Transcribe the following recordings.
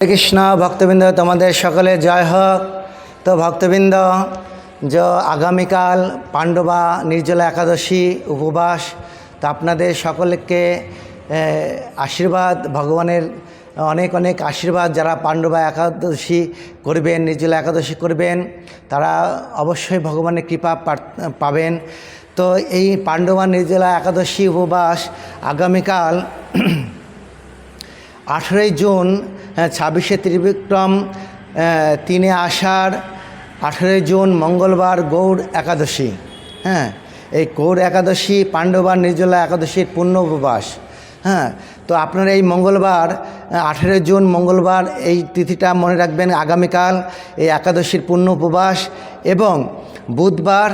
কৃষ্ণ ভক্তবৃন্দ, তোমাদের সকলে জয় হোক। তো ভক্তবৃন্দ, যে আগামীকাল পাণ্ডবা নির্জলা একাদশী উপবাস, তো আপনাদের সকলকে আশীর্বাদ, ভগবানের অনেক অনেক আশীর্বাদ। যারা পাণ্ডবা একাদশী করবেন, নির্জলা একাদশী করবেন, তারা অবশ্যই ভগবানের কৃপা পাবেন। তো এই পাণ্ডবা নির্জলা একাদশী উপবাস আগামীকাল 18 জুন, 26শে ত্রিবিক্রম, 3 আষাঢ়, 18 জুন মঙ্গলবার গৌড় একাদশী। এই গৌড় একাদশী পাণ্ডবা নির্জলা একাদশীর পূর্ণ উপবাস। তো আপনারা এই মঙ্গলবার 18 জুন মঙ্গলবার এই তিথিটা মনে রাখবেন, আগামীকাল এই একাদশীর পূর্ণ উপবাস। এবং বুধবার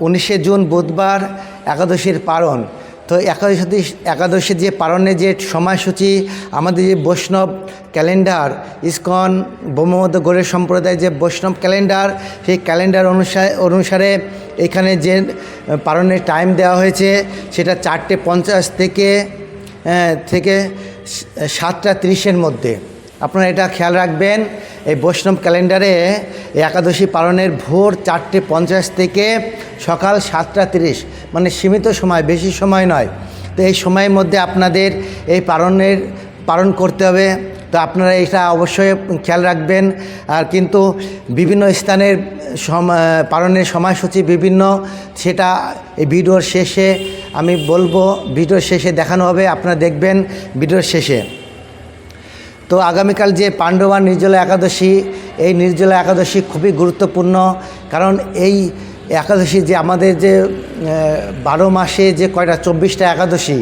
19শে জুন বুধবার একাদশীর পারণ। তো একাদশী যে পালনের যে সময়সূচি, আমাদের যে বৈষ্ণব ক্যালেন্ডার, ইসকন ব্রহ্মবদ্ধ গৌড় সম্প্রদায়ের যে বৈষ্ণব ক্যালেন্ডার, সেই ক্যালেন্ডার অনুসারে এখানে যে পালনের টাইম দেওয়া হয়েছে সেটা 4:50 থেকে 7:30-এর মধ্যে। আপনারা এটা খেয়াল রাখবেন। এই বৈষ্ণব ক্যালেন্ডারে একাদশী পালনের ভোর 4:50 থেকে সকাল 7:30, মানে সীমিত সময়, বেশি সময় নয়। তো এই সময়ের মধ্যে আপনাদের এই পালন করতে হবে। তো আপনারা এটা অবশ্যই খেয়াল রাখবেন। আর কিন্তু বিভিন্ন স্থানের পালনের সময়সূচি বিভিন্ন, সেটা এই ভিডিওর শেষে আমি বলবো, ভিডিওর শেষে দেখানো হবে, আপনারা দেখবেন ভিডিওর শেষে। তো আগামীকাল যে পাণ্ডবা নির্জলা একাদশী, এই নির্জলা একাদশী খুবই গুরুত্বপূর্ণ। কারণ এই একাদশী যে আমাদের যে 12 মাসে যে কয়টা 24টা একাদশী,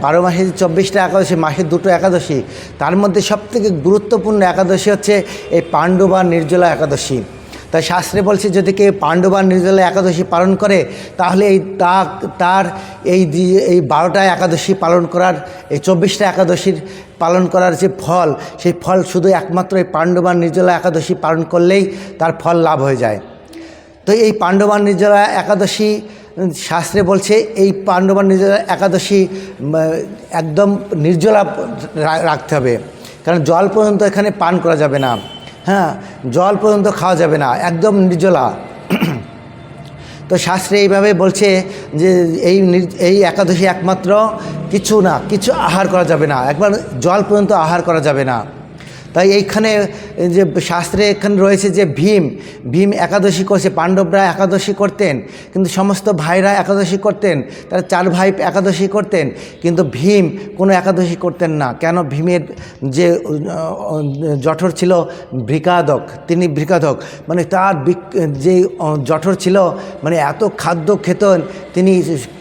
12 মাসে যে 24টা একাদশী, মাসে 2টো একাদশী, তার মধ্যে সবথেকে গুরুত্বপূর্ণ একাদশী হচ্ছে এই পাণ্ডবা নির্জলা একাদশী। তাই শাস্ত্রে বলছে, যদি কেউ পাণ্ডবা নির্জলা একাদশী পালন করে, তাহলে তার এই 12টা একাদশী পালন করার, এই 24টা একাদশীর পালন করার যে ফল, সেই ফল শুধু একমাত্র এই পাণ্ডবা নির্জলা একাদশী পালন করলেই তার ফল লাভ হয়ে যায়। তো এই পাণ্ডবা নির্জলা একাদশী শাস্ত্রে বলছে, এই পাণ্ডবা নির্জলা একাদশী একদম নির্জলা রাখতে হবে। কারণ জল পর্যন্ত এখানে পান করা যাবে না, জল পর্যন্ত খাওয়া যাবে না, একদম নির্জলা। তো শাস্ত্রে এইভাবে বলছে যে এই একাদশী একমাত্র কিছু আহার করা যাবে না, একবার জল পর্যন্ত আহার করা যাবে না। তাই এইখানে যে শাস্ত্রে এখানে রয়েছে যে ভীম একাদশী করছে, পাণ্ডবরা একাদশী করতেন, কিন্তু সমস্ত ভাইরা একাদশী করতেন, তারা 4 ভাই একাদশী করতেন, কিন্তু ভীম কোনো একাদশী করতেন না। কেন? ভীমের যে জঠর ছিল বৃকাদক, তিনি বৃকাদক, মানে তার যে জঠর ছিল, মানে এত খাদ্য খেতেন, তিনি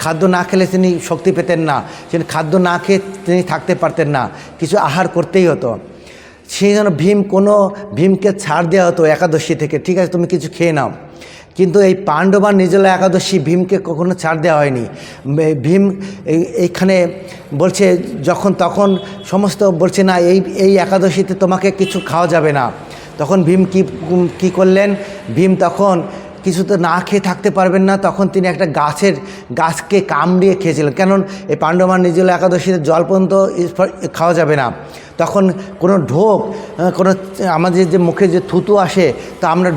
খাদ্য না খেলে তিনি শক্তি পেতেন না, তিনি খাদ্য না খেয়ে তিনি থাকতে পারতেন না, কিছু আহার করতেই হতো। সেই জন্য ভীমকে ছাড় দেওয়া হতো একাদশী থেকে, ঠিক আছে তুমি কিছু খেয়ে নাও। কিন্তু এই পাণ্ডবা নির্জলা একাদশী ভীমকে কখনো ছাড় দেওয়া হয়নি। ভীম এইখানে বলছে, যখন তখন সমস্ত বলছে না, এই একাদশীতে তোমাকে কিছু খাওয়া যাবে না। তখন ভীম কি করলেন? ভীম তখন কিছু তো না খেয়ে থাকতে পারবেন না, তখন তিনি একটা গাছকে কামড়িয়ে খেয়েছিলেন। কেন? এই পাণ্ডবা নির্জলা একাদশীতে জল পর্যন্ত খাওয়া যাবে না। তখন কোনো আমাদের যে মুখে যে থুতু আসে, তা আমরা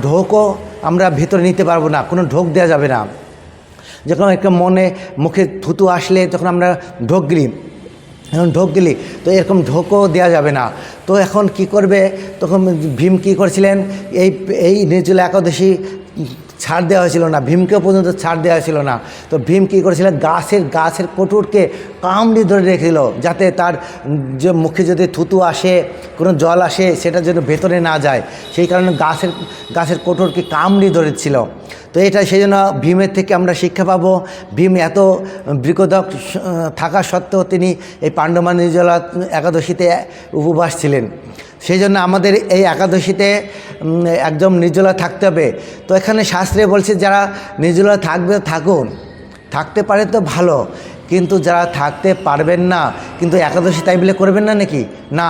আমরা ভেতরে নিতে পারবো না, কোনো ঢোক দেওয়া যাবে না। যখন একটা মুখে থুতু আসলে তখন আমরা ঢোক গেলি, তো এরকম ঢোকও দেওয়া যাবে না। তো এখন কি করবে? তখন ভীম কী করেছিলেন? এই নির্জলা একাদশী ছাড় দেওয়া হয়েছিল না, ভীমকেও পর্যন্ত ছাড় দেওয়া হয়েছিল না। তো ভীম কী করেছিলেন? গাছের কোটরকে কামড়ে ধরে রেখেছিল, যাতে তার যে মুখে যদি থুতু আসে, কোনো জল আসে, সেটা যেন ভেতরে না যায়, সেই কারণে গাছের কোটরকে কামড়ে ধরেছিল। তো এটা সেই জন্য ভীমের থেকে আমরা শিক্ষা পাবো। ভীম এত বৃকদক থাকা সত্ত্বেও তিনি এই পাণ্ডবা নির্জলা একাদশীতে উপবাস ছিলেন। সেই জন্য আমাদের এই একাদশীতে একদম নির্জলা থাকতে হবে। তো এখানে শাস্ত্রে বলছে, যারা নির্জলা থাকতে পারে তো ভালো, কিন্তু যারা থাকতে পারবেন না, কিন্তু একাদশী তাই বলে করবেন না নাকি? না,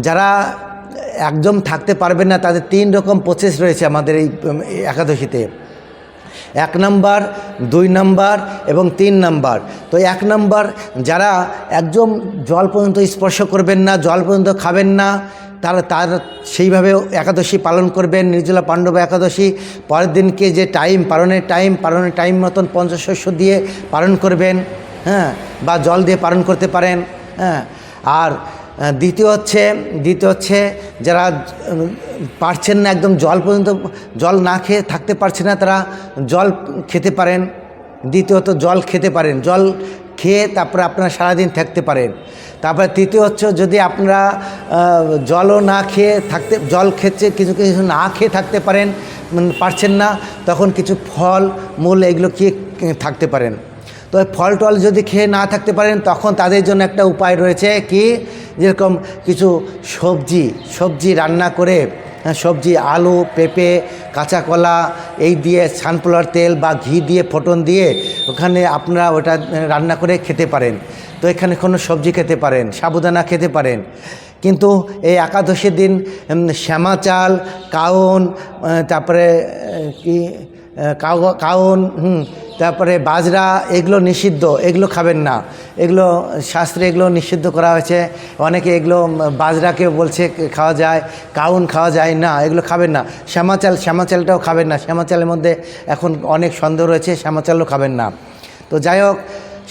যারা একদম থাকতে পারবেন না, তাদের 3 রকম প্রসেস রয়েছে আমাদের এই একাদশীতে। 1 নম্বর, 2 নম্বর এবং 3 নম্বর। তো 1 নম্বর, যারা একদম জল পর্যন্ত স্পর্শ করবেন না, জল পর্যন্ত খাবেন না, তার সেইভাবে একাদশী পালন করবেন, নির্জলা পাণ্ডবা একাদশী। পরের দিনকে যে পালনের টাইম মতন পঞ্চশস্য দিয়ে পালন করবেন, হ্যাঁ, বা জল দিয়ে পালন করতে পারেন, হ্যাঁ। আর দ্বিতীয় হচ্ছে যারা পারছেন না, একদম জল পর্যন্ত জল না খেয়ে থাকতে পারছে না, তারা জল খেতে পারেন। দ্বিতীয়ত জল খেতে পারেন, জল খেয়ে তারপরে আপনারা সারাদিন থাকতে পারেন। তারপরে তৃতীয় হচ্ছে যদি আপনারা জলও না খেয়ে জল খেচ্ছে কিছু না খেয়ে থাকতে পারছেন না, তখন কিছু ফল মূল এগুলো খেয়ে থাকতে পারেন। তো ফল টল যদি খেয়ে না থাকতে পারেন, তখন তাদের জন্য একটা উপায় রয়েছে, কি যেরকম কিছু সবজি রান্না করে, সবজি আলু, পেঁপে, কাঁচা কলা এই দিয়ে সানফ্লাওয়ার তেল বা ঘি দিয়ে ফোটন দিয়ে ওখানে আপনারা ওটা রান্না করে খেতে পারেন। তো এখানে কোনো সবজি খেতে পারেন, সাবুদানা খেতে পারেন। কিন্তু এই একাদশীর দিন শ্যামা চাল, কাউন, তারপরে কি কাউন, তারপরে বাজরা, এগুলো নিষিদ্ধ, এগুলো খাবেন না। এগুলো শাস্ত্রে এগুলো নিষিদ্ধ করা হয়েছে। অনেকে এগুলো বাজরাকে বলছে খাওয়া যায়, কাউন খাওয়া যায় না, এগুলো খাবেন না। শ্যামা চালটাও খাবেন না, শ্যামা চালের মধ্যে এখন অনেক সন্দেহ রয়েছে, শ্যামা চালও খাবেন না। তো যাই হোক,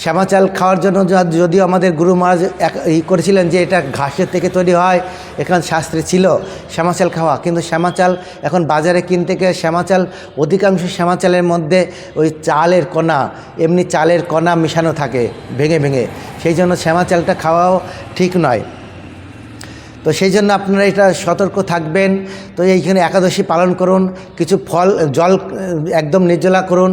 শ্যামা চাল খাওয়ার জন্য যদিও আমাদের গুরু মহারাজ করেছিলেন যে এটা ঘাসের থেকে তৈরি হয়, এখানে শাস্ত্রে ছিল শ্যামা চাল খাওয়া। কিন্তু শ্যামা চাল এখন বাজারে কিনতে গিয়ে অধিকাংশ শ্যামা চালের মধ্যে ওই এমনি চালের কণা মেশানো থাকে ভেঙে, সেই জন্য শ্যামা চালটা খাওয়াও ঠিক নয়। তো সেই জন্য আপনারা এটা সতর্ক থাকবেন। তো এইখানে একাদশী পালন করুন, কিছু জল একদম নির্জলা করুন।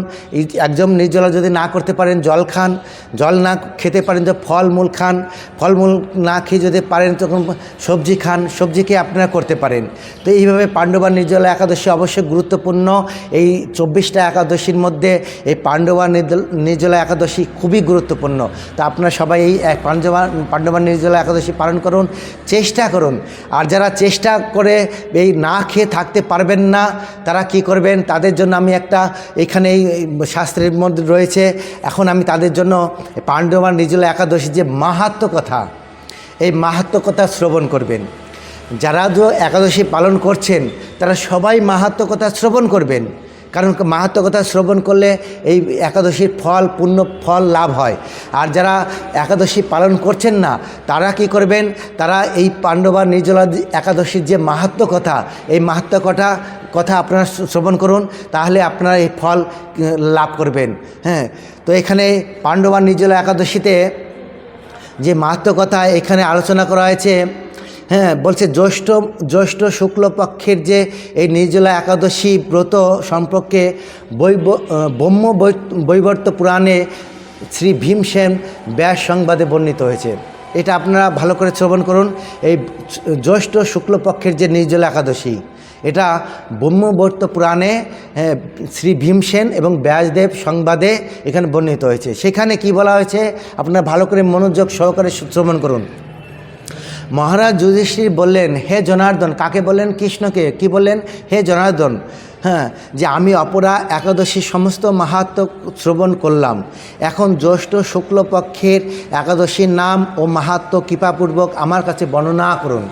একদম নির্জলা যদি না করতে পারেন, জল খান। জল না খেতে পারেন তো ফলমূল খান। ফলমূল না খেয়ে যদি পারেন তখন সবজি খান, সবজি খেয়ে আপনারা করতে পারেন। তো এইভাবে পাণ্ডবা নির্জলা একাদশী অবশ্যই গুরুত্বপূর্ণ। এই 24টা একাদশীর মধ্যে এই পাণ্ডবা নির্জলা একাদশী খুবই গুরুত্বপূর্ণ। তো আপনারা সবাই এই পাণ্ডবা নির্জলা একাদশী পালন করুন, চেষ্টা করুন। আর যারা চেষ্টা করে এই না খেয়ে থাকতে পারবেন না, তারা কি করবেন, তাদের জন্য আমি একটা এখানে এই শাস্ত্রের মধ্যে রয়েছে, এখন আমি তাদের জন্য পাণ্ডবা নির্জলা একাদশীর যে মাহাত্ম্য কথা, এই মাহাত্ম্য কথা শ্রবণ করবেন। যারা একাদশী পালন করছেন তারা সবাই মাহাত্ম্য কথা শ্রবণ করবেন, কারণ মাহাত্ম্য কথা শ্রবণ করলে এই একাদশীর ফল লাভ হয়। আর যারা একাদশী পালন করছেন না, তারা কি করবেন, তারা এই পাণ্ডবা নির্জলা একাদশীর যে মাহাত্ম্য কথা, এই মাহাত্ম্য কথা আপনারা শ্রবণ করুন, তাহলে আপনারা এই ফল লাভ করবেন। হ্যাঁ, তো এখানে পাণ্ডবা নির্জলা একাদশীতে যে মাহাত্ম্য কথা এখানে আলোচনা করা হয়েছে, হ্যাঁ, বলছে জ্যৈষ্ঠ শুক্লপক্ষের যে এই নির্জলা একাদশী ব্রত সম্পর্কে বৈবর্ত পুরাণে শ্রী ভীমসেন ব্যাস সংবাদে বর্ণিত হয়েছে। এটা আপনারা ভালো করে শ্রবণ করুন। এই জ্যৈষ্ঠ শুক্লপক্ষের যে নির্জলা একাদশী, এটা ব্রহ্মবৈবর্ত পুরাণে শ্রী ভীমসেন এবং ব্যাসদেব সংবাদে এখানে বর্ণিত হয়েছে। সেখানে কি বলা হয়েছে আপনারা ভালো করে মনোযোগ সহকারে শ্রবণ করুন। মহারাজ যুধিষ্ঠির বললেন, হে জনার্দন, কাকে বললেন? কৃষ্ণকে। কি বললেন? হে জনার্দন, হ্যাঁ, যে আমি অপরা একাদশীর সমস্ত মাহাত্ম্য শ্রবণ করলাম। এখন জ্যৈষ্ঠ শুক্লপক্ষের একাদশীর নাম ও মাহাত্ম্য কৃপাপূর্বক আমার কাছে বর্ণনা করুন।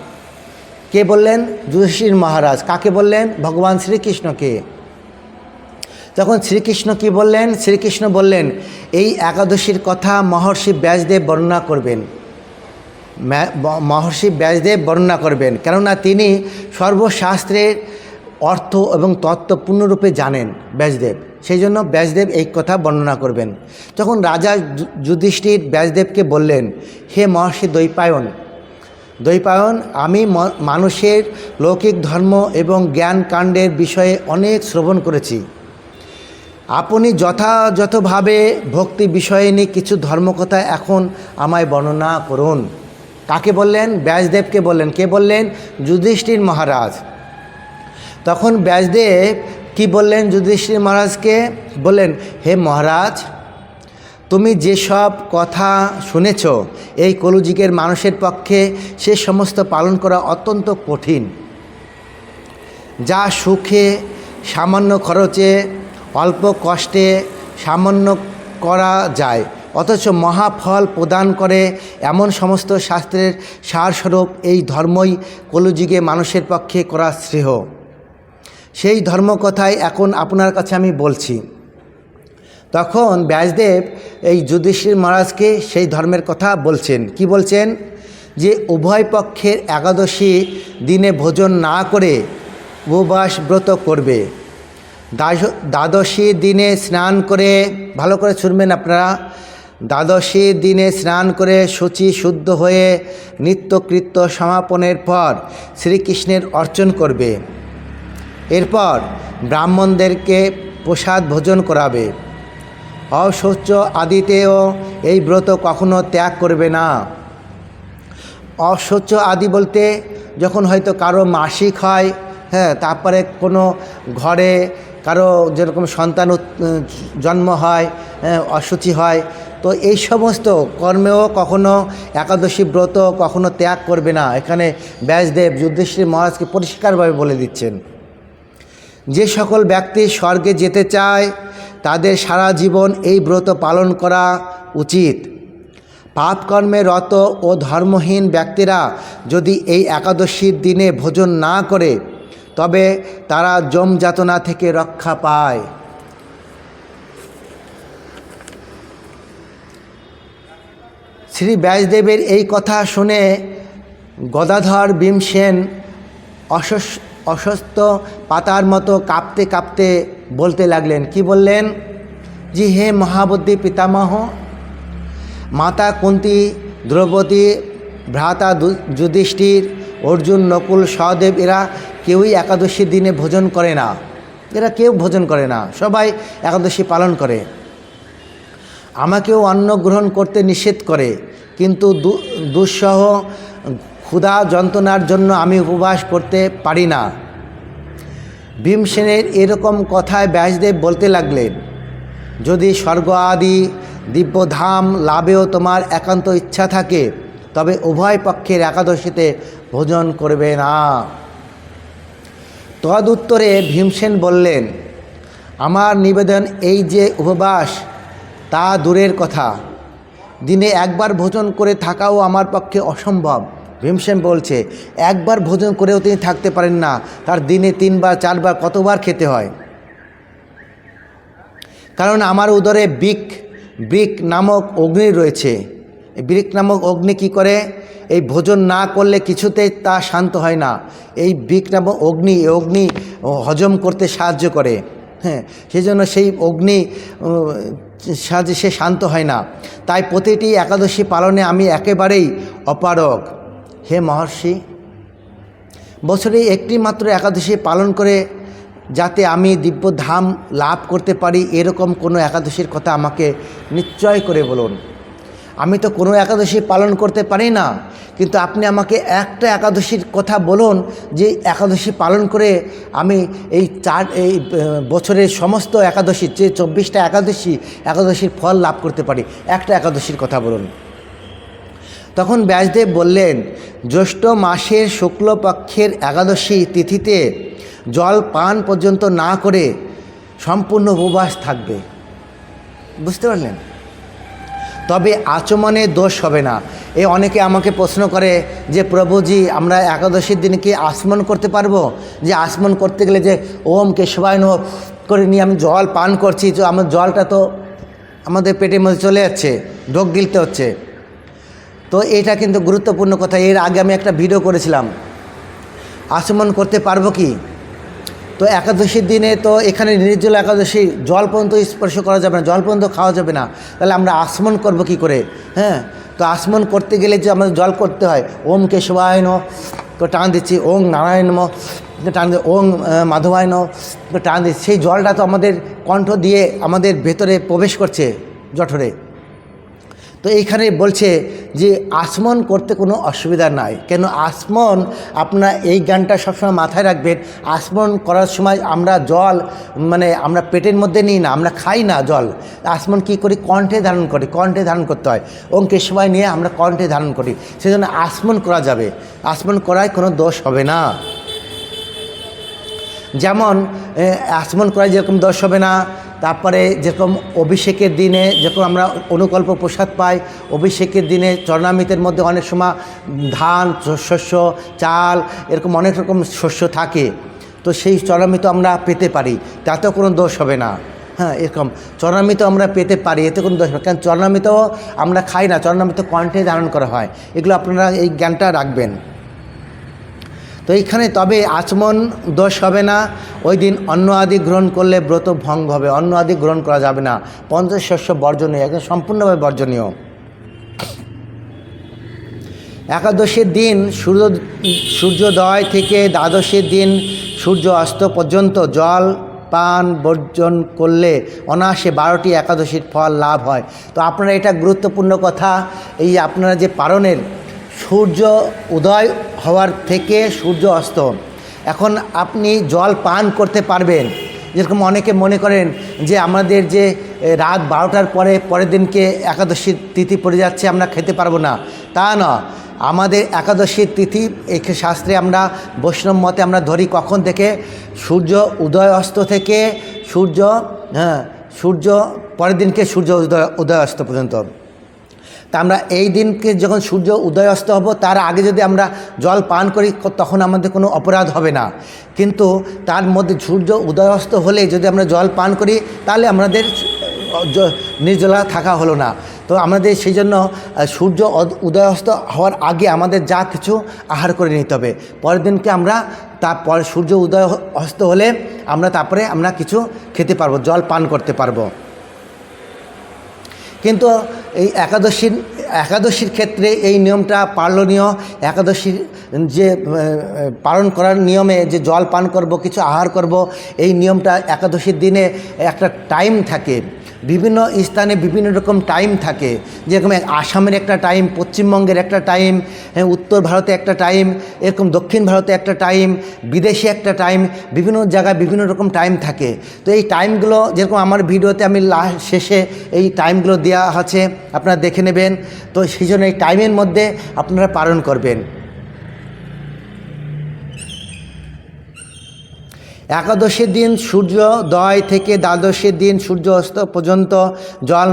কে বললেন? যুধিষ্ঠির মহারাজ। কাকে বললেন? ভগবান শ্রীকৃষ্ণকে। তখন শ্রীকৃষ্ণ কি বললেন? শ্রীকৃষ্ণ বললেন, এই একাদশীর কথা মহর্ষি ব্যাসদেব বর্ণনা করবেন। মহর্ষি ব্যাসদেব বর্ণনা করবেন, কেননা তিনি সর্বশাস্ত্রের অর্থ এবং তত্ত্ব পূর্ণরূপে জানেন ব্যাসদেব। সেই জন্য ব্যাসদেব এই কথা বর্ণনা করবেন। তখন রাজা যুধিষ্ঠির ব্যাসদেবকে বললেন, হে মহর্ষি দ্বৈপায়ন, আমি মানুষের লৌকিক ধর্ম এবং জ্ঞান কাণ্ডের বিষয়ে অনেক শ্রবণ করেছি। আপনি যথাযথভাবে ভক্তি বিষয়ে নিয়ে কিছু ধর্মকথা এখন আমায় বর্ণনা করুন। কাকে বললেন? ব্যাসদেবকে বললেন। কে বললেন? যুধিষ্ঠির মহারাজ। তখন ব্যাসদেব কি বললেন? যুধিষ্ঠির মহারাজকে বললেন, হে মহারাজ, তুমি যেসব কথা শুনেছ এই কলিযুগের মানুষের পক্ষে সে সমস্ত পালন করা অত্যন্ত কঠিন। যা সুখে, সামান্য খরচে, অল্প কষ্টে সামান্য করা যায়, অথচ মহাফল প্রদান করে এমন সমস্ত শাস্ত্রের সারস্বরূপ এই ধর্মই কলিযুগে মানুষের পক্ষে করা শ্রেয়। সেই ধর্মকথাই এখন আপনার কাছে আমি বলছি। তখন ব্যাসদেব এই যুধিষ্ঠির মহারাজকে সেই ধর্মের কথা বলছেন। কি বলছেন? যে উভয় পক্ষের একাদশী দিনে ভোজন না করে উপবাস ব্রত করবে। দ্বাদশী দিনে স্নান করে, ভালো করে শুনবেন আপনারা, দ্বাদশী দিনে স্নান করে শুচি শুদ্ধ হয়ে নিত্যকৃত্য সমাপনের পর শ্রীকৃষ্ণের অর্চন করবে। এরপর ব্রাহ্মণদেরকে প্রসাদ ভোজন করাবে। অশৌচ আদিতেও এই ব্রত কখনো ত্যাগ করবে না। অশৌচ আদি বলতে যখন হয়তো কারো মাসিক হয়, তারপরে কোনো ঘরে কারো যেরকম সন্তান জন্ম হয়, অশুচি হয়, তো এই সমস্ত কর্মেও কখনো একাদশী ব্রত কখনো ত্যাগ করবে না। এখানে ব্যাসদেব যুধিষ্ঠির মহারাজকে পরিষ্কারভাবে বলে দিচ্ছেন। যে সকল ব্যক্তি স্বর্গে যেতে চায় তাদের সারা জীবন এই ব্রত পালন করা উচিত। পাপকর্মে রত ও ধর্মহীন ব্যক্তিরা যদি এই একাদশীর দিনে ভোজন না করে তবে তারা যম যাতনা থেকে রক্ষা পায়। শ্রী ব্যাসদেবের এই কথা শুনে গদাধর ভীমসেন অসুস্থ পাতার মতো কাঁপতে কাঁপতে বলতে লাগলেন। কি বললেন? যে হে মহাবুদ্ধি পিতামহ, মাতা কুন্তী, দ্রৌপদী, ভ্রাতা যুধিষ্ঠির, অর্জুন, নকুল, সহদেব এরা কেউই একাদশীর দিনে ভোজন করে না। এরা কেউ ভোজন করে না, সবাই একাদশী পালন করে। আমাকেও অন্ন গ্রহণ করতে নিষেধ করে, কিন্তু দুঃসহ ক্ষুধা যন্ত্রণার জন্য আমি উপবাস করতে পারি না। ভীমসেনের এরকম কথায় ব্যাসদেব বলতে লাগলেন, যদি স্বর্গ আদি দিব্যধাম লাভেও তোমার একান্ত ইচ্ছা থাকে তবে উভয় পক্ষের একাদশীতে ভোজন করবে না। তদুত্তরে ভীমসেন বললেন, আমার নিবেদন এই যে উপবাস তা দূরের কথা, দিনে একবার ভোজন করে থাকাও আমার পক্ষে অসম্ভব। ভীমসেন বলছে একবার ভোজন করেও তিনি থাকতে পারেন না, তার দিনে 3 বার 4 বার কতবার খেতে হয়। কারণ আমার উদরে বৃক নামক অগ্নি রয়েছে। এই বৃক নামক অগ্নি কী করে? এই ভোজন না করলে কিছুতেই তা শান্ত হয় না। এই বৃক নামক অগ্নি হজম করতে সাহায্য করে। সেই জন্য সেই অগ্নি সাহায্যে সে শান্ত হয় না। তাই প্রতিটি একাদশী পালনে আমি একেবারেই অপারগ। হে মহর্ষি, বছরে একটি মাত্র একাদশী পালন করে যাতে আমি দিব্যধাম লাভ করতে পারি এরকম কোনো একাদশীর কথা আমাকে নিশ্চয় করে বলুন। আমি তো কোনো একাদশী পালন করতে পারি না, কিন্তু আপনি আমাকে একটা একাদশীর কথা বলুন যে একাদশী পালন করে আমি এই বছরের সমস্ত একাদশী যে 24টা একাদশীর ফল লাভ করতে পারি। একটা একাদশীর কথা বলুন। তখন ব্যাসদেব বললেন, জ্যৈষ্ঠ মাসের শুক্লপক্ষের একাদশী তিথিতে জল পান পর্যন্ত না করে সম্পূর্ণ উপবাস থাকবে। বুঝতে পারলেন? তবে আচমনে দোষ হবে না। অনেকে আমাকে প্রশ্ন করে যে প্রভুজি, আমরা একাদশীর দিনে কি আচমন করতে পারবো? যে আচমন করতে গেলে যে ওম কেশবায় নমঃ করে নিয়ে আমি জল পান করছি, তো আমার জলটা তো আমাদের পেটের মধ্যে চলে যাচ্ছে, ঢোক গিলতে হচ্ছে। তো এটা কিন্তু গুরুত্বপূর্ণ কথা। এর আগে আমি একটা ভিডিও করেছিলাম, আচমন করতে পারবো কি। তো একাদশীর দিনে তো এখানে নির্জল একাদশী, জল পর্যন্ত স্পর্শ করা যাবে না, জল পর্যন্ত খাওয়া যাবে না, তাহলে আমরা আচমন করব কি করে? তো আচমন করতে গেলে যে আমাদের জল করতে হয়, ওম কেশবায় নমঃ তো টান দিচ্ছি, ওং নারায়ণ নমঃ টান দিচ্ছি, ওং মাধবায় নমঃ তো টান দিচ্ছি। সেই জলটা তো আমাদের কণ্ঠ দিয়ে আমাদের ভেতরে প্রবেশ করছে, জঠরে। তো এইখানে বলছে যে আচমন করতে কোনো অসুবিধা নাই। কেন আচমন, আপনার এই গানটা সবসময় মাথায় রাখবেন। আচমন করার সময় আমরা জল আমরা পেটের মধ্যে নিই না, আমরা খাই না জল। আচমন কী করি? কণ্ঠে ধারণ করি, কণ্ঠে ধারণ করতে হয়। ওম কেশবায় নিয়ে আমরা কণ্ঠে ধারণ করি, সেজন্য আচমন করা যাবে। আচমন করায় কোনো দোষ হবে না। যেমন আচমন করায় যেরকম দোষ হবে না, তারপরে যেরকম অভিষেকের দিনে যেরকম আমরা অনুকল্প প্রসাদ পাই, অভিষেকের দিনে চরণামৃতের মধ্যে অনেক সময় ধান, শস্য, চাল এরকম অনেক রকম শস্য থাকে, তো সেই চরণামৃত আমরা পেতে পারি, তাতেও কোনো দোষ হবে না। হ্যাঁ, এরকম চরণামৃত আমরা পেতে পারি, এতে কোনো দোষ হবে, কারণ চরণামৃত আমরা খাই না, চরণামৃত কণ্ঠে ধারণ করা হয়। এগুলো আপনারা এই জ্ঞানটা রাখবেন। তো এইখানে তবে আচমন দোষ হবে না, ওই দিন অন্ন আদি গ্রহণ করলে ব্রত ভঙ্গ হবে, অন্ন আদি গ্রহণ করা যাবে না, পঞ্চশস্য বর্জনীয়, একদম সম্পূর্ণভাবে বর্জনীয়। একাদশীর দিন সূর্যোদয় থেকে দ্বাদশীর দিন সূর্য অস্ত পর্যন্ত জল পান বর্জন করলে অনায়াসে 12টি একাদশীর ফল লাভ হয়। তো আপনারা এটা গুরুত্বপূর্ণ কথা, এই আপনারা যে পারণের সূর্য উদয় হওয়ার থেকে সূর্য অস্ত, এখন আপনি জল পান করতে পারবেন। যেরকম অনেকে মনে করেন যে আমাদের যে রাত 12টার পরে পরের দিনকে একাদশীর তিথি পড়ে যাচ্ছে, আমরা খেতে পারবো না, তা না। আমাদের একাদশীর তিথি এই শাস্ত্রে আমরা বৈষ্ণব মতে আমরা ধরি কখন থেকে, সূর্য উদয় অস্ত থেকে সূর্য পরের দিনকে সূর্য উদয় অস্ত পর্যন্ত। তা আমরা এই দিনকে যখন সূর্য উদয় অস্ত হব তার আগে যদি আমরা জল পান করি তখন আমাদের কোনো অপরাধ হবে না, কিন্তু তার মধ্যে সূর্য উদয় অস্ত হলে যদি আমরা জল পান করি তাহলে আমাদের নির্জলা থাকা হলো না। তো আমাদের সেই জন্য সূর্য উদয় অস্ত হওয়ার আগে আমাদের যা কিছু আহার করে নিতে হবে, পরের দিনকে আমরা তারপর সূর্য উদয় অস্ত হলে তারপরে আমরা কিছু খেতে পারবো, জল পান করতে পারবো। কিন্তু এই একাদশীর ক্ষেত্রে এই নিয়মটা পালনীয়। একাদশীর যে পালন করার নিয়মে যে জল পান করব, কিছু আহার করব, এই নিয়মটা একাদশীর দিনে একটা টাইম থাকে, বিভিন্ন স্থানে বিভিন্ন রকম টাইম থাকে। যেরকম আসামের একটা টাইম, পশ্চিমবঙ্গের একটা টাইম, উত্তর ভারতে একটা টাইম, এরকম দক্ষিণ ভারতে একটা টাইম, বিদেশে একটা টাইম, বিভিন্ন জায়গায় বিভিন্ন রকম টাইম থাকে। তো এই টাইমগুলো যেরকম আমার ভিডিওতে আমি শেষে এই টাইমগুলো দেওয়া আছে, আপনারা দেখে নেবেন। তো সেই জন্য এই টাইমের মধ্যে আপনারা পালন করবেন। একাদশীর দিন সূর্যোদয় থেকে দ্বাদশীর দিন সূর্য অস্ত পর্যন্ত জল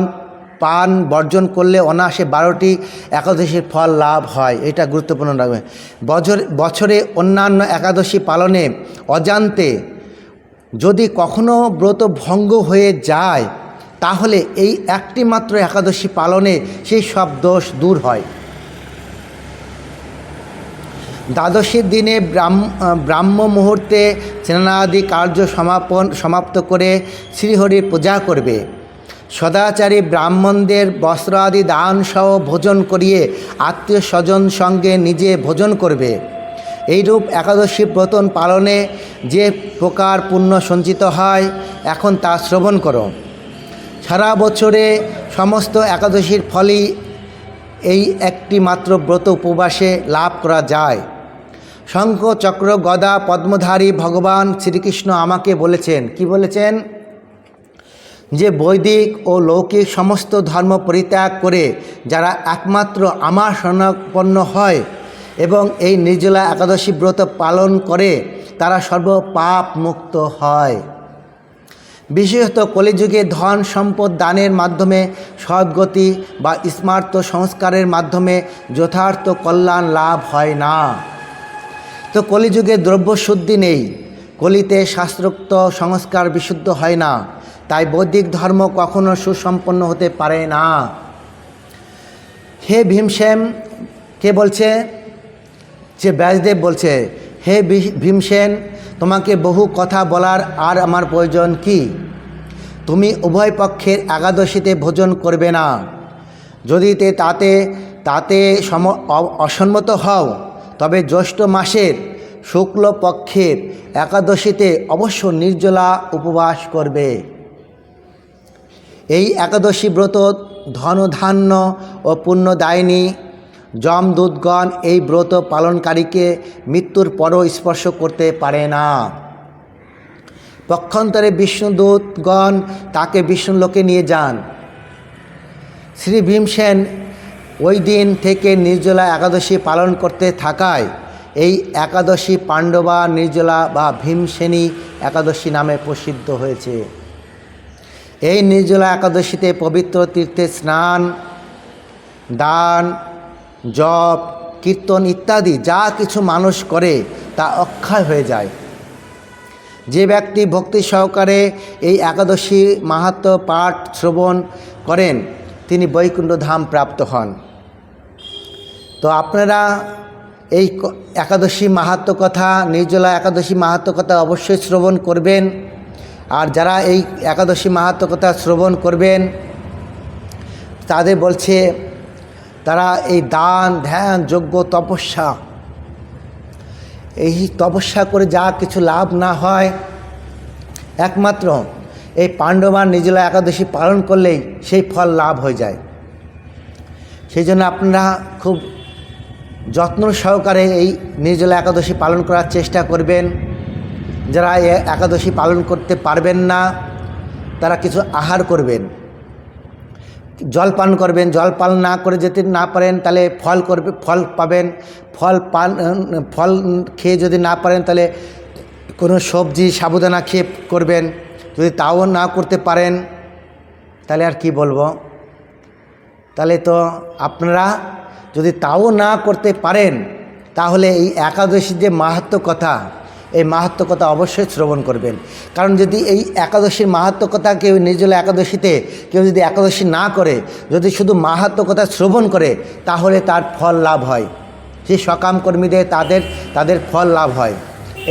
পান বর্জন করলে অনায়াসে 12টি একাদশীর ফল লাভ হয়, এটা গুরুত্বপূর্ণ রাখবে। বছরে অন্যান্য একাদশী পালনে অজান্তে যদি কখনো ব্রত ভঙ্গ হয়ে যায় তাহলে এই একটি মাত্র একাদশী পালনে সেই সব দোষ দূর হয়। দ্বাদশীর দিনে ব্রাহ্ম মুহূর্তে স্নানাদি কার্য সমাপ্ত করে শ্রীহরির পূজা করবে। সদাচারী ব্রাহ্মণদের বস্ত্র আদি দান সহ ভোজন করিয়ে আত্মীয় স্বজন সঙ্গে নিজে ভোজন করবে। এইরূপ একাদশী ব্রত পালনে যে প্রকার পুণ্য সঞ্চিত হয় এখন তা শ্রবণ করো। সারা বছরে সমস্ত একাদশীর ফলই এই একটি মাত্র ব্রত উপবাসে লাভ করা যায়। শঙ্খ চক্র গদা পদ্মধারী ভগবান শ্রীকৃষ্ণ আমাকে বলেছেন, কি বলেছেন? যে বৈদিক ও লৌকিক সমস্ত ধর্ম পরিত্যাগ করে যারা একমাত্র আমার শরণাপন্ন হয় এবং এই নির্জলা একাদশী ব্রত পালন করে তারা সর্ব পাপ মুক্ত হয়। বিশেষত কলিযুগে ধন সম্পদ দানের মাধ্যমে সদ্গতি বা স্মার্ত সংস্কারের মাধ্যমে যথার্থ কল্যাণ লাভ হয় না। তো কলিযুগে দ্রব্যশুদ্ধি নেই, কলিতে শাস্ত্রোক্ত সংস্কার বিশুদ্ধ হয় না, তাই বৈদিক ধর্ম কখনো সুসম্পন্ন হতে পারে না। হে ভীমসেন, কে বলছে? যে ব্যাসদেব বলছে, হে ভীমসেন, তোমাকে বহু কথা বলার আর আমার প্রয়োজন কি? তুমি উভয় পক্ষের একাদশীতে ভোজন করবে না। যদি তাতে অসম্মত হও তবে জ্যৈষ্ঠ মাসের শুক্ল পক্ষের একাদশীতে অবশ্য নির্জলা উপবাস করবে। এই একাদশী ব্রত ধনধান্য ও পুণ্যদায়িনী। যমদূতগণ এই ব্রত পালনকারীকে মৃত্যুর পরও স্পর্শ করতে পারে না। পক্ষান্তরে বিষ্ণুদূতগণ তাকে বিষ্ণুলোকে নিয়ে যান। শ্রী ভীমসেন ওই দিন থেকে নির্জলা একাদশী পালন করতে থাকায় এই একাদশী পাণ্ডবা নির্জলা বা ভীমসেনী একাদশী নামে প্রসিদ্ধ হয়েছে। এই নির্জলা একাদশীতে পবিত্র তীর্থে স্নান, দান, জপ, কীর্তন ইত্যাদি যা কিছু মানুষ করে তা অক্ষয় হয়ে যায়। যে ব্যক্তি ভক্তি সহকারে এই একাদশী মাহাত্ম্য পাঠ শ্রবণ করেন তিনি বৈকুণ্ঠ ধাম প্রাপ্ত হন। তো আপনারা এই একাদশী মাহাত্ম্য কথা, নির্জলা একাদশী মাহাত্ম্য কথা অবশ্যই শ্রবণ করবেন। আর যারা এই একাদশী মাহাত্ম্য কথা শ্রবণ করবেন তাদের বলছে তারা এই দান, ধ্যান, যজ্ঞ, তপস্যা, এই তপস্যা করে যা কিছু লাভ না হয়, একমাত্র এই পাণ্ডবান নির্জলা একাদশী পালন করলেই সেই ফল লাভ হয়ে যায়। সেই জন্য আপনারা খুব যত্ন সহকারে এই নির্জলা একাদশী পালন করার চেষ্টা করবেন। যারা একাদশী পালন করতে পারবেন না তারা কিছু আহার করবেন, জল পান না করে যদি না পারেন তাহলে ফল পাবেন। ফল খেয়ে যদি না পারেন তাহলে কোনো সবজি, সাবুদানা খেয়ে করবেন। যদি তাও না করতে পারেন তাহলে আর কি বলবো, তাহলে তো আপনারা যদি তাও না করতে পারেন তাহলে এই একাদশীর যে মাহাত্ম্য কথা, এই মাহাত্ম্য কথা অবশ্যই শ্রবণ করবেন। কারণ যদি এই একাদশীর মাহাত্ম্য কথা কেউ নির্জলা একাদশীতে কেউ যদি একাদশী না করে, যদি শুধু মাহাত্ম্য কথা শ্রবণ করে তাহলে তার ফল লাভ হয়। সেই সকাম কর্মীদের তাদের ফল লাভ হয়,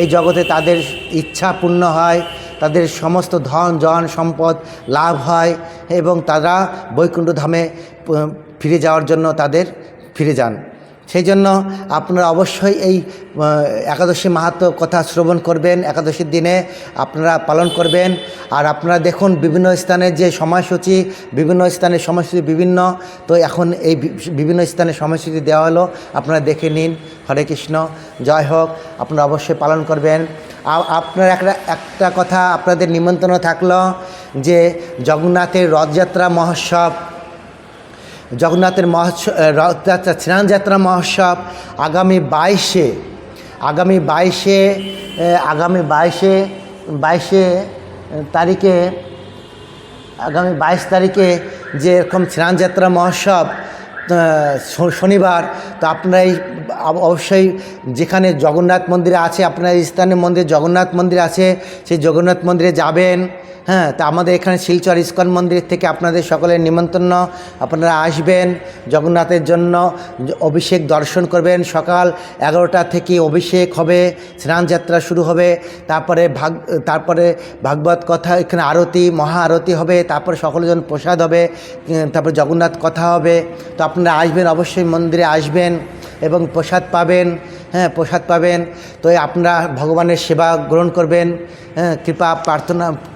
এই জগতে তাদের ইচ্ছা পূর্ণ হয়, তাদের সমস্ত ধন জন সম্পদ লাভ হয় এবং তারা বৈকুণ্ঠ ধামে ফিরে যাওয়ার জন্য তাদের ফিরে যান। সেই জন্য আপনারা অবশ্যই এই একাদশী মাহাত্ম্য কথা শ্রবণ করবেন, একাদশীর দিনে আপনারা পালন করবেন। আর আপনারা দেখুন বিভিন্ন স্থানের যে সময়সূচি, বিভিন্ন স্থানের সময়সূচি বিভিন্ন, তো এখন এই বিভিন্ন স্থানের সময়সূচি দেওয়া হলো, আপনারা দেখে নিন। হরে কৃষ্ণ, জয় হোক, আপনারা অবশ্যই পালন করবেন। আপনার একটা কথা আপনাদের নিমন্ত্রণ থাকলো যে জগন্নাথের রথযাত্রা মহোৎসব, জগন্নাথের রথযাত্রা স্নানযাত্রা মহোৎসব আগামী 22 তারিখে যে এরকম স্নানযাত্রা মহোৎসব শনিবার, তো আপনারা এই অবশ্যই যেখানে জগন্নাথ মন্দির আছে, আপনার স্থানীয় মন্দির জগন্নাথ মন্দির আছে, সেই জগন্নাথ মন্দিরে যাবেন। হ্যাঁ, তা আমাদের এখানে শিলচর ইস্কন মন্দির থেকে আপনাদের সকলের নিমন্ত্রণ, আপনারা আসবেন জগন্নাথের জন্য অভিষেক দর্শন করবেন। সকাল 11টা থেকে অভিষেক হবে, স্নানযাত্রা শুরু হবে, তারপরে ভাগবত কথা, এখানে আরতি, মহা আরতি হবে, তারপরে সকলজন প্রসাদ হবে, তারপরে জগন্নাথ কথা হবে। তো আপনারা আসবেন, অবশ্যই মন্দিরে আসবেন এবং প্রসাদ পাবেন। হ্যাঁ, প্রসাদ পাবেন। তো আপনারা ভগবানের সেবা গ্রহণ করবেন, হ্যাঁ,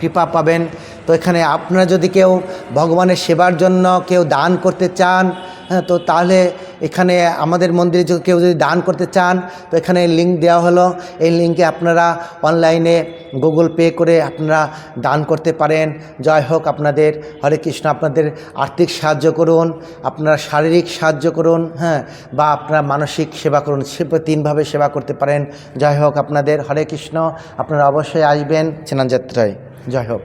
কৃপা পাবেন। তো এখানে আপনারা যদি কেউ ভগবানের সেবার জন্য কেউ দান করতে চান, হ্যাঁ, তো তাহলে এখানে আমাদের মন্দিরে কেউ যদি দান করতে চান তো এখানে লিঙ্ক দেওয়া হলো, এই লিঙ্কে আপনারা অনলাইনে গুগল পে করে আপনারা দান করতে পারেন। জয় হোক আপনাদের, হরে কৃষ্ণ। আপনাদের আর্থিক সাহায্য করুন, আপনারা শারীরিক সাহায্য করুন, হ্যাঁ, বা আপনারা মানসিক সেবা করুন, তিনভাবে সেবা করতে পারেন। জয় হোক আপনাদের, হরে কৃষ্ণ। আপনারা অবশ্যই আসবেন স্নানযাত্রায়। জয় হোক।